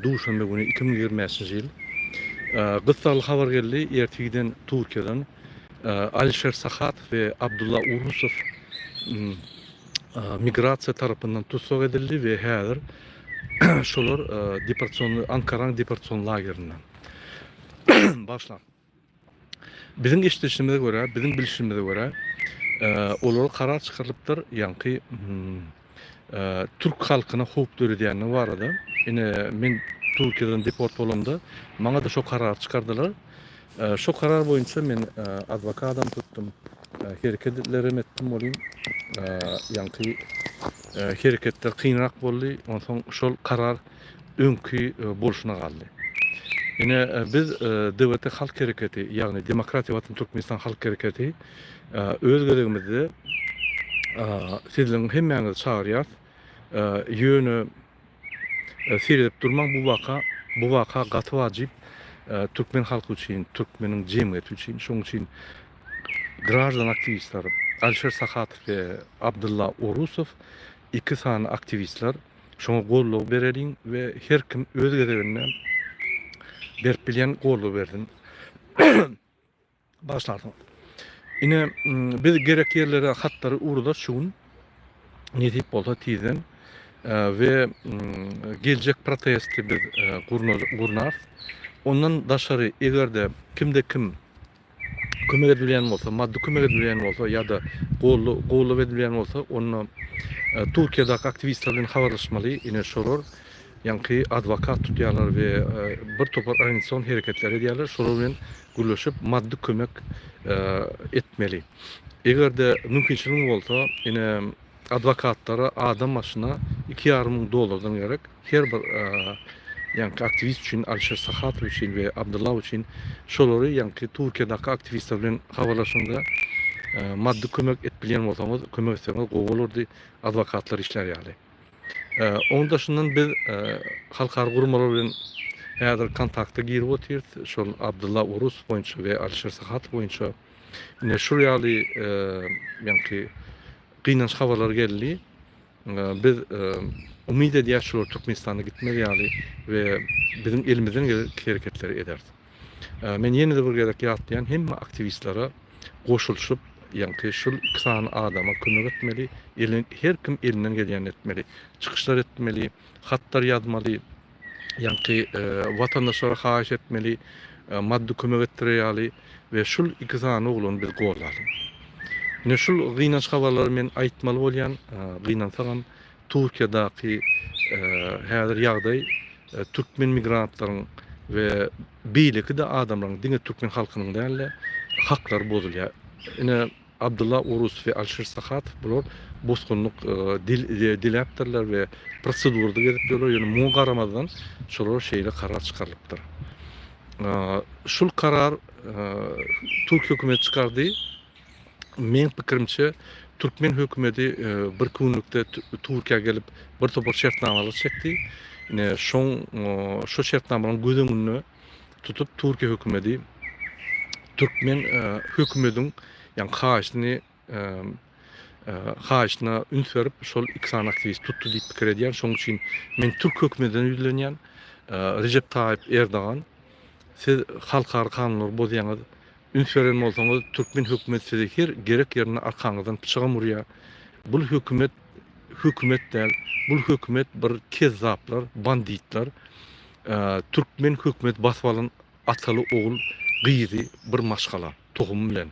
Duşanbe günü 2025 yıl gysgaly habar geldi ertigiden Türkiýeden Alişer Sahat ve Abdullah Urusov migrasiýa tarapyndan tutsak edildi we häzir şolar Ankara'nın deportasyon lagerinden başlar. Bizim eşitişimize göre, bizim bilişimize göre olar karar çıkarılıptır. Yani Türk halkına hukuk dörüdiýäni var edy. Ine men Türkiýeden deport bolamda, maňa da şo karar çıkardılar. Şo karar boýunça men adwokat adam tutdum. Hereketlerimi etdim bolýan. Yani hereketler kynrak boldy. Ondan soň şol karar öňkü bolşuna galdy. Ine biz DWT Halk Hereketi, ýagny Demokratiýa Watan Türkmenistan Halk Hereketi öz gözegimizde sizlerin hemmäňizi çagyrýar. Ýöne seredip durmaň bu waka gaty wajyp Türkmen halky üçin, Türkmeniň jemgyýeti üçin, şoň üçin graždan aktivistler Alişer Sahatov we Abdullah Urusov iki sany aktivistler şoňa golluk bereliň we her kim öz gezeginden berip bilýän golluk berdin. Başlardyň. Ine biz gerek yerlere hattary urda şuň nedip bolsa tizen ve gelecek protesti biz gurnar. Ondan daşary egerde kimde kim kömek edilýän bolsa, maddi kömek edilýän bolsa ýa-da golluk edilýän bolsa, onu Türkiýedäki aktivistler bilen habarlaşmaly. Ine şolar ýanky adwokat tutýarlar we bir topar organizasiýon hereketleri edýärler. Şolar bilen gürleşip maddi kömek etmeli. Egerde mümkinçilik bolsa, ine adwokatlara adam başyna $2,500 gerek. Her bir ýanky aktivist üçin, Alişer Sahatov üçin we Abdullah üçin şolary ýanky Türkiýedäki aktivistler bilen habarlaşanda maddi kömek etbilýän bolsaňyz, kömek etseňiz gowy bolardy, adwokatlar işlerýärdi. Onun daşyndan biz halkary gurmalar bilen häzir kontakta girip otyrt. Şol Abdullah Urus boýunça we Alişer Sahatov boýunça ine şu ýaly ýanky gynanç habarlar geldi. Biz umid edýär şol Türkmenistana gitmeli ýaly we bizim elimizden hereketleri ederdi. Men ýene de bir gerek ýatlaýan hemme aktivistlere goşulşyp ýanky şol kısan adama kömek etmeli, her kim elinden gelýän etmeli, çykyşlar etmeli, hatlar ýazmaly, ýanky watandaşlara haýyş etmeli, maddi kömek etdirýärli we şol iki sany ogluny biz gollaly. Ine şol gynanç habarlary men aýtmaly bolýan, gynansaňam Türkiýedäki häzir ýagdaý Türkmen migrantlaryň we beýleki de adamlaryň, diňe Türkmen halkynyň däl haklary bozulýar. Ine Abdullah Urus we Alişer Sahatov bular bosgunluk diläpdirler we prosedurda gedipdirler. Ýöne muň garamazdan şolar şeýle karar çykarylypdyr. Şol karar Türk hökümeti çykardy. Men pikirimçe Türkmen hökümeti bir günlükde Türkiýe gelip bir topar şertnamalar çekdi. Şo şertnamalaryň gözüňünde tutup Türkiýe hökümeti Türkmen hökümetiň ýani haýyşyna üns berip şol iki sany aktivist tutdu diýip pikir edýär. Şoň üçin men Türk hökümetinden üýlenýän Recep Tayyip Erdoğan siz halkary kanunlary bozýaňyz, üns beren bolsaňyz Türkmen hökümeti sizi her gerek ýerine arkaňyzdan pyçaga murýar. Bu hökümet däl, bu hökümet bir kezzaplar, banditler. Türkmen hökümet basbalyn ataly ogul gyýdy bir maşgala tohum bilen.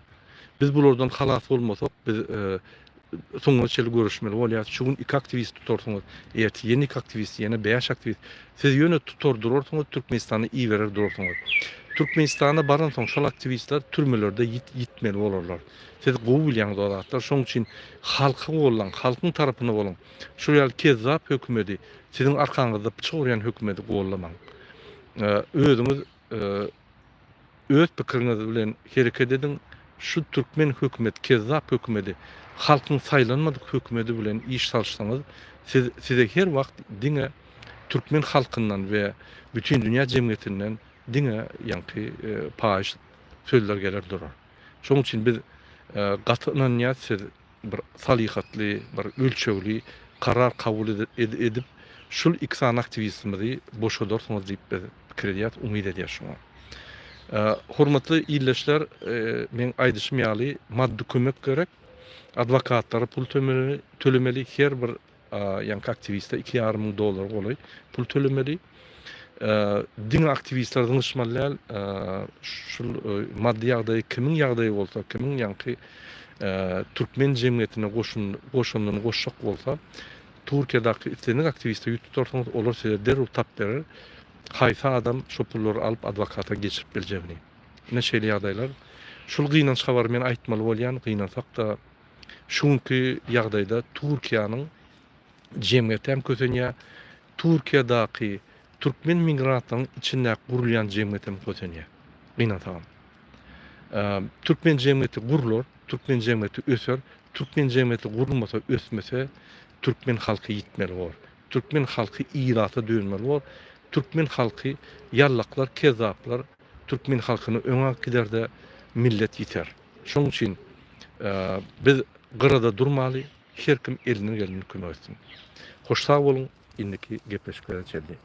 Biz bulardan halas bolmasak, biz soňra çel görüşmeli bolýar. Şuň iki aktivist tutarsaňyz, ýa-da ýeni iki aktivist, ýene 5 aktivist, siz ýöne tutar durarsaňyz Türkmenistany iyi berer durarsaňyz. Türkmenistana baran soň şol aktivistler türmelerde ýitmeli bolarlar. Siz gowy bilýäňiz olatlar. Şoň üçin halky bolan, halkyň tarapyna bolan. Şu ýaly kezzap hökümeti, siziň arkaňyzda pyçak urýan hökümeti gollamaň. Özüňiz öz pikiriňiz bilen hereket edin. Şu Türkmen hökümeti, kezzap hökümeti, halkyň saýlanmadyk hökümeti bilen iş salşsaňyz, size her wagt diňe Türkmen halkyndan we bütün dünýä jemgyýetinden diňe ýanky paýyş sözler geler durar. Şoň üçin biz gatynanýat bir salihatly, bir ölçegli karar kabul edip Şul iksan aktivistimizi boşa dorsunuz diýip biz pikir edýär, umyt edýär şoňa. Hormatly ýyleşler, men aýdyşym ýaly maddi kömek gerek. Adwokatlara pul tölemeli, her bir ýanky aktivistde $2,500 boly pul tölemeli. Din aktivistler danışmanlar şul maddi ýagdaý kimiň ýagdaýy bolsa, kimiň ýanky türkmen jemgyýetine goşunlygyny goşjak bolsa, Türkiýedaky islenik aktivistler ýutup olar size derhal tap berer. Haýsy adam şo pullary alyp adwokata geçirip biljegini. Neşeli ýagdaýlar. Şul gynançga bar men aýtmaly bolýan, gynansak da şunky ýagdaýda Türkiýanyň jemgyýeti hem kötenýär. Türkiýedaky türkmen migrantlaryň içinde gurulýan jemgyýet hem kötenýär. Gynansak. Türkmen jemgyýeti gurulur, türkmen jemgyýeti öser, türkmen jemgyýeti gurulmasa, ösmese türkmen halky ýitmeli bol. Türkmen halky ýylata dönmeli bol. Türkmen halky ýallaklar, kezaplar, türkmen halkyny öňe giderde millet ýiter. Şoň üçin biz gyrada durmaly, her kim eline geleni kömek etsin. Hoş sag bolun, indiki gepleşikler çeldi.